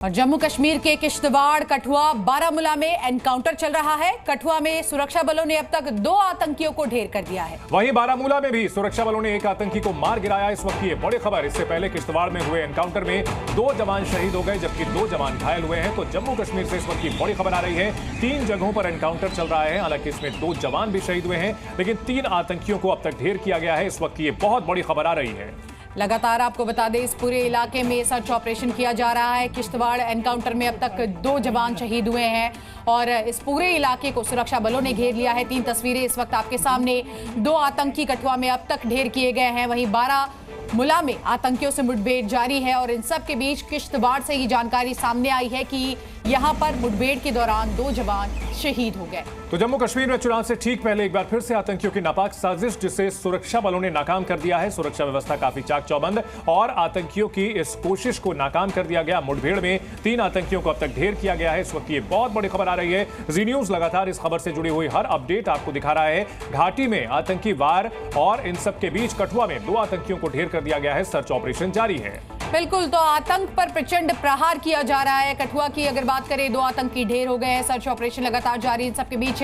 और जम्मू कश्मीर के किश्तवाड़, कठुआ, बारामूला में एनकाउंटर चल रहा है। कठुआ में सुरक्षा बलों ने अब तक 2 आतंकियों को ढेर कर दिया है। वहीं बारामूला में भी सुरक्षा बलों ने एक आतंकी को मार गिराया। इस वक्त की बड़ी खबर, इससे पहले किश्तवाड़ में हुए एनकाउंटर में 2 जवान शहीद हो गए जबकि 2 जवान घायल हुए हैं। तो जम्मू कश्मीर से इस वक्त की बड़ी खबर आ रही है, 3 जगहों पर एनकाउंटर चल रहा है। हालांकि इसमें 2 जवान भी शहीद हुए हैं, लेकिन 3 आतंकियों को अब तक ढेर किया गया है। इस वक्त की बहुत बड़ी खबर आ रही है। लगातार आपको बता दें, इस पूरे इलाके में सर्च ऑपरेशन किया जा रहा है। किश्तवाड़ एनकाउंटर में अब तक 2 जवान शहीद हुए हैं और इस पूरे इलाके को सुरक्षा बलों ने घेर लिया है। 3 तस्वीरें इस वक्त आपके सामने। 2 आतंकी कठुआ में अब तक ढेर किए गए हैं। वहीं बारामूला में आतंकियों से मुठभेड़ जारी है और इन सब के बीच किश्तवाड़ से ही जानकारी सामने आई है कि यहां पर मुठभेड़ के दौरान 2 जवान शहीद हो गए। तो जम्मू कश्मीर में चुनाव से ठीक पहले एक बार फिर से आतंकियों की नापाक साजिश, जिसे सुरक्षा बलों ने नाकाम कर दिया है। सुरक्षा व्यवस्था काफी चाक चौबंद और आतंकियों की इस कोशिश को नाकाम कर दिया गया। मुठभेड़ में 3 आतंकियों को अब तक ढेर किया गया है। इस वक्त ये बहुत बड़ी खबर आ रही है। जी न्यूज लगातार इस खबर से जुड़ी हुई हर अपडेट आपको दिखा रहा है। घाटी में आतंकी वार और इन सब के बीच कठुआ में 2 आतंकियों को ढेर कर दिया गया है। सर्च ऑपरेशन जारी है। बिल्कुल, तो आतंक पर प्रचंड प्रहार किया जा रहा है। कठुआ की अगर बात करें, 2 आतंकी ढेर हो गए हैं। सर्च ऑपरेशन लगातार जारी। इन सबके बीच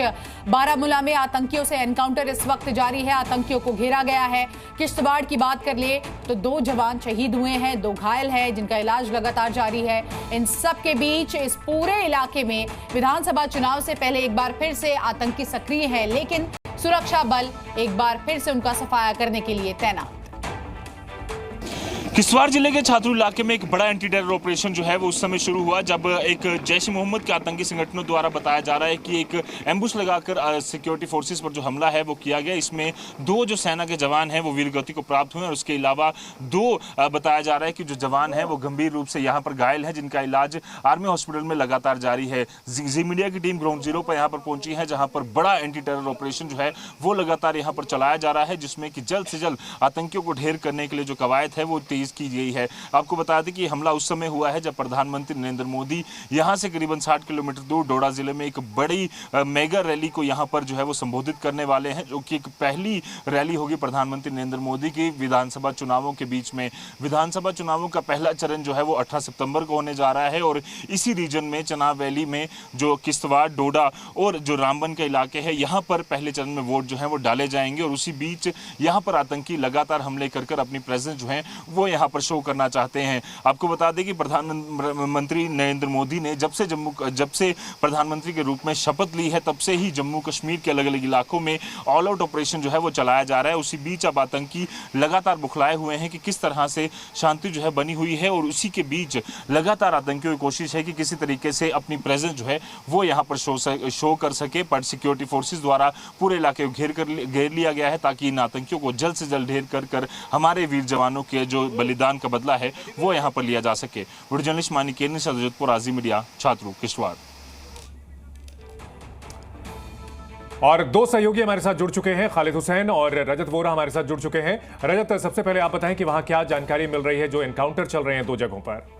बारामूला में आतंकियों से एनकाउंटर इस वक्त जारी है। आतंकियों को घेरा गया है। किश्तवाड़ की बात कर ले तो 2 जवान शहीद हुए हैं, 2 घायल हैं, जिनका इलाज लगातार जारी है। इन सब के बीच इस पूरे इलाके में विधानसभा चुनाव से पहले एक बार फिर से आतंकी सक्रिय है, लेकिन सुरक्षा बल एक बार फिर से उनका सफाया करने के लिए तैनात। किश्तवाड़ जिले के छात्रू इलाके में एक बड़ा एंटी टेरर ऑपरेशन जो है वो उस समय शुरू हुआ जब एक जैश ए मोहम्मद के आतंकी संगठनों द्वारा बताया जा रहा है कि एक एम्बुश लगाकर सिक्योरिटी फोर्सेस पर जो हमला है वो किया गया। इसमें 2 जो सेना के जवान हैं वो वीरगति को प्राप्त हुए और उसके अलावा 2 बताया जा रहा है कि जो जवान हैं वो गंभीर रूप से यहाँ पर घायल हैं, जिनका इलाज आर्मी हॉस्पिटल में लगातार जारी है। जी मीडिया की टीम ग्राउंड जीरो पर यहाँ पर पहुंची है, जहाँ पर बड़ा एंटी टेरर ऑपरेशन जो है वो लगातार यहाँ पर चलाया जा रहा है, जिसमें कि जल्द से जल्द आतंकियों को ढेर करने के लिए जो कवायद है वो तेज की गई है। आपको बता दें कि हमला उस समय हुआ है जब प्रधानमंत्री नरेंद्र मोदी यहां से करीबन 60 किलोमीटर दूर डोडा जिले में एक बड़ी मेगा रैली को यहां पर जो है वो संबोधित करने वाले हैं, जो कि एक पहली रैली होगी प्रधानमंत्री नरेंद्र मोदी की विधानसभा चुनावों के बीच में। विधानसभा चुनावों का पहला चरण जो है वो 18 सितंबर को होने जा रहा है और इसी रीजन में चनाब वैली में जो किश्तवाड़, डोडा और जो रामबन के इलाके हैं, यहाँ पर पहले चरण में वोट जो है वो डाले जाएंगे और उसी बीच यहाँ पर आतंकी लगातार हमले कर अपनी प्रेजेंस जो है वो यहाँ पर शो करना चाहते हैं। आपको बता दें कि प्रधानमंत्री नरेंद्र मोदी ने जब से प्रधानमंत्री के रूप में शपथ ली है, तब से ही जम्मू कश्मीर के अलग अलग इलाकों में ऑल आउट ऑपरेशन जो है वो चलाया जा रहा है। उसी बीच अब आतंकी लगातार बुखलाए हुए हैं कि किस तरह से शांति जो है बनी हुई है और उसी के बीच लगातार आतंकियों की कोशिश है कि किसी तरीके से अपनी प्रेजेंस जो है वो यहाँ पर शो कर सके। पर सिक्योरिटी फोर्सेस द्वारा पूरे इलाके को घेर लिया गया है ताकि इन आतंकियों को जल्द से जल्द ढेर कर हमारे वीर जवानों के जो बलिदान का बदला है वो यहां पर लिया जा सके। वीडियो जर्नलिस्ट मानिकेर जोधपुर, आजी मीडिया, छात्रू, किश्तवाड़। और 2 सहयोगी हमारे साथ जुड़ चुके हैं, खालिद हुसैन और रजत वोरा हमारे साथ जुड़ चुके हैं। रजत, सबसे पहले आप बताएं कि वहां क्या जानकारी मिल रही है, जो एनकाउंटर चल रहे हैं 2 जगहों पर।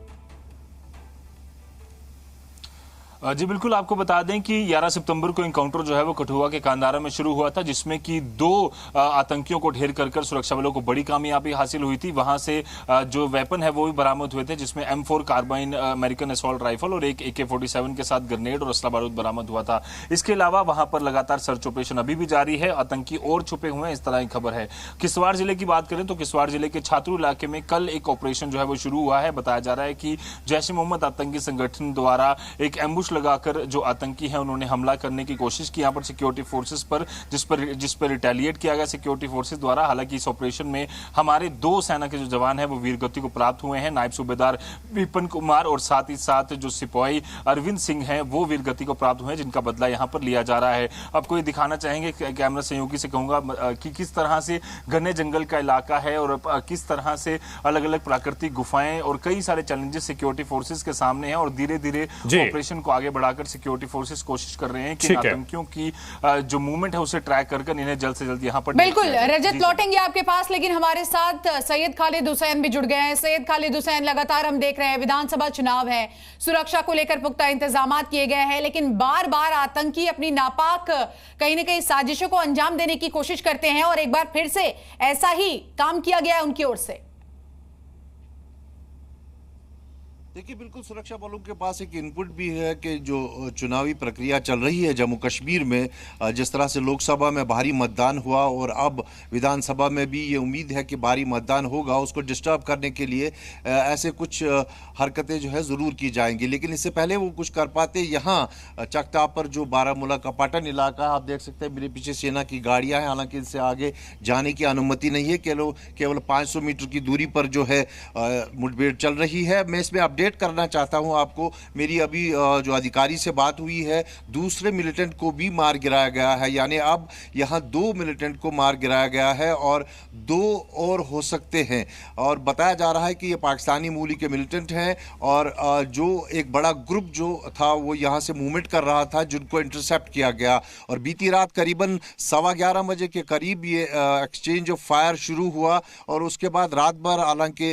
जी बिल्कुल, आपको बता दें कि 11 सितंबर को एनकाउंटर जो है वो कठुआ के कांदारा में शुरू हुआ था, जिसमें कि 2 आतंकियों को ढेर कर सुरक्षा बलों को बड़ी कामयाबी हासिल हुई थी। वहां से जो वेपन है वो भी बरामद हुए थे, जिसमें M4 carbene American assault rifle और एक AK-47 के साथ ग्रेनेड और असला बारूद बरामद हुआ था। इसके अलावा वहां पर लगातार सर्च ऑपरेशन अभी भी जारी है, आतंकी और छुपे हुए हैं, इस तरह की खबर है। किश्तवाड़ जिले की बात करें तो किश्तवाड़ जिले के छात्रू इलाके में कल एक ऑपरेशन जो है वो शुरू हुआ है। बताया जा रहा है कि जैश ए मोहम्मद आतंकी संगठन द्वारा एक एम्बुश लगाकर जो आतंकी हैं उन्होंने हमला करने की कोशिश की यहाँ पर सिक्योरिटी फोर्सेस पर, जिस पर रिटेलिएट किया गया सिक्योरिटी फोर्सेस द्वारा। हालांकि इस ऑपरेशन में हमारे 2 सेना के जो जवान हैं वो वीरगति को प्राप्त हुए हैं। नायब सूबेदार विपिन कुमार और साथ ही साथ जो सिपाही अरविंद सिंह हैं वो वीरगति को प्राप्त हुए हैं, जिनका बदला यहाँ पर लिया जा रहा है। आपको ये दिखाना चाहेंगे, कैमरा सहयोगी से कहूंगा कि किस तरह से घने जंगल का इलाका है और किस तरह से अलग अलग प्राकृतिक गुफाएं और कई सारे चैलेंजेस सिक्योरिटी फोर्सेस के सामने हैं और धीरे धीरे ऑपरेशन को आगे बढ़ाकर सिक्योरिटी फोर्सेस कोशिश कर रहे हैं कि आतंकियों की जो मूवमेंट है उसे ट्रैक कर इन्हें जल्द से जल्द यहां पर। बिल्कुल रजत, लौटेंगे आपके पास, लेकिन हमारे साथ सैयद खालिद हुसैन भी जुड़ गए हैं। सैयद खालिद हुसैन, लगातार हम देख रहे हैं विधानसभा चुनाव है, सुरक्षा को लेकर पुख्ता इंतजाम किए गए हैं, लेकिन बार बार आतंकी अपनी नापाक कहीं ना कहीं साजिशों को अंजाम देने की कोशिश करते हैं और एक बार फिर से ऐसा ही काम किया गया है उनकी ओर से। देखिए, बिल्कुल सुरक्षा बलों के पास एक इनपुट भी है कि जो चुनावी प्रक्रिया चल रही है जम्मू कश्मीर में, जिस तरह से लोकसभा में भारी मतदान हुआ और अब विधानसभा में भी ये उम्मीद है कि भारी मतदान होगा, उसको डिस्टर्ब करने के लिए ऐसे कुछ हरकतें जो है ज़रूर की जाएंगी। लेकिन इससे पहले वो कुछ कर पाते, यहाँ चकता पर जो बारामूला का पाटन इलाका, आप देख सकते हैं मेरे पीछे सेना की गाड़ियाँ हैं, हालांकि इनसे आगे जाने की अनुमति नहीं है। केवल 500 मीटर की दूरी पर जो है मुठभेड़ चल रही है। मैं इसमें अपडेट करना चाहता हूं आपको, मेरी अभी जो अधिकारी से बात हुई है, दूसरे मिलिटेंट को भी मार गिराया गया है, यानी अब यहां 2 मिलिटेंट को मार गिराया गया है और 2 और हो सकते हैं। और बताया जा रहा है कि ये पाकिस्तानी मूली के मिलिटेंट हैं और जो एक बड़ा ग्रुप जो था वो यहां से मूवमेंट कर रहा था, जिनको इंटरसेप्ट किया गया। और बीती रात करीबन 11:15 बजे के करीब ये एक्सचेंज ऑफ फायर शुरू हुआ और उसके बाद रात भर हालांकि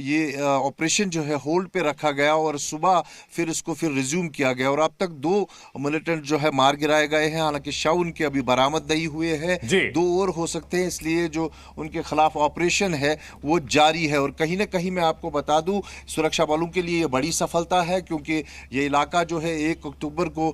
ये ऑपरेशन जो है होल्ड पे रखा गया और सुबह फिर इसको रिज्यूम किया गया। और अब तक 2 मिलिटेंट जो है मार गिराए गए हैं, हालांकि शव उनके अभी बरामद नहीं हुए हैं, 2 और हो सकते हैं, इसलिए जो उनके खिलाफ ऑपरेशन है वो जारी है। और कहीं ना कहीं मैं आपको बता दूं, सुरक्षा बलों के लिए ये बड़ी सफलता है, क्योंकि ये इलाका जो है 1 अक्टूबर को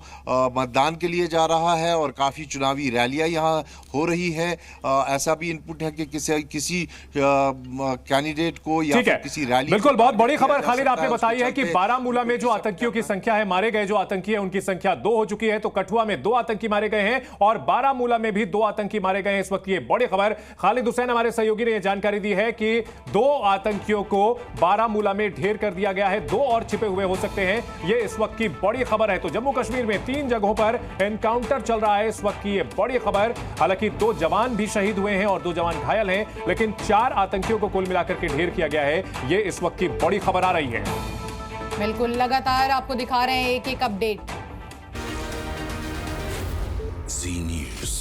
मतदान के लिए जा रहा है और काफ़ी चुनावी रैलियां यहाँ हो रही है। ऐसा भी इनपुट है कि किसी कैंडिडेट को या फिर किसी रैली, बिल्कुल बहुत बड़ी खबर खालिद आपने बताई है कि बारामूला में जो आतंकियों की संख्या है, मारे गए जो आतंकी है उनकी संख्या 2 हो चुकी है। तो कठुआ में 2 आतंकी मारे गए हैं और बारामूला में भी 2 आतंकी मारे गए हैं। इस वक्त ये बड़ी खबर खालिद हुसैन हमारे सहयोगी ने यह जानकारी दी है कि 2 आतंकियों को बारामूला में ढेर कर दिया गया है, 2 और छिपे हुए हो सकते हैं। ये इस वक्त की बड़ी खबर है। तो जम्मू कश्मीर में 3 जगहों पर एनकाउंटर चल रहा है इस वक्त की ये बड़ी खबर। हालांकि 2 जवान भी शहीद हुए हैं और 2 जवान घायल हैं, लेकिन 4 आतंकियों को कुल मिलाकर के ढेर किया गया है। ये इस वक्त की बड़ी खबर आ रही है। बिल्कुल, लगातार आपको दिखा रहे हैं एक अपडेट। जी न्यूज़।